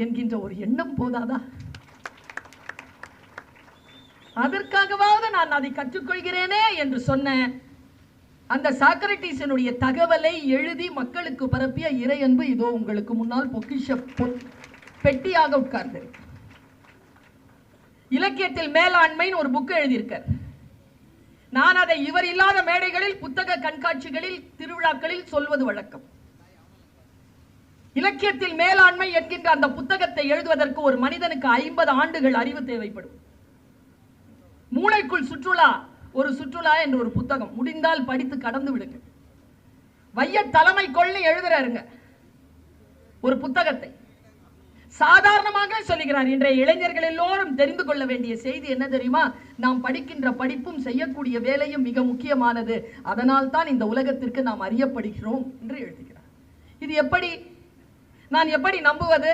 என்கின்ற ஒரு எண்ணம் போதாதா? அதற்காகவாவது நான் அதை கற்றுக்கொள்கிறேனே என்று சொன்ன அந்த சாக்ரட்டிஸினுடைய தகவலை எழுதி மக்களுக்கு பரப்பிய இறையன்பு இதோ உங்களுக்கு முன்னால் பொக்கிஷ பெட்டியாக உட்கார்ந்து. இலக்கியத்தில் மேலாண்மைன்னு ஒரு புக் எழுதியிருக்கார். நான் அதை இவர் இல்லாத மேடைகளில், புத்தக கண்காட்சிகளில், திருவிழாக்களில் சொல்வது வழக்கம். இலக்கியத்தில் மேலாண்மை என்கின்ற அந்த புத்தகத்தை எழுதுவதற்கு ஒரு மனிதனுக்கு 50 ஆண்டுகள் அறிவு தேவைப்படும். மூளைக்குள் சுற்றுலா, ஒரு சுற்றுலா என்று ஒரு புத்தகம், முடிந்தால் படித்து கடந்து விடுங்க. வைய தலைமை கொள்ளை எழுதுறாருங்க ஒரு புத்தகத்தை. சாதாரணமாக சொல்லுகிறார். இன்றைய இளைஞர்கள் எல்லோரும் தெரிந்து கொள்ள வேண்டிய செய்தி என்ன தெரியுமா? நாம் படிக்கின்ற படிப்பும் செய்யக்கூடிய வேலையும் மிக முக்கியமானது. அதனால் தான் இந்த உலகத்திற்கு நாம் அறியப்படுகிறோம் என்று எழுதுகிறார். இது எப்படி, நான் எப்படி நம்புவது?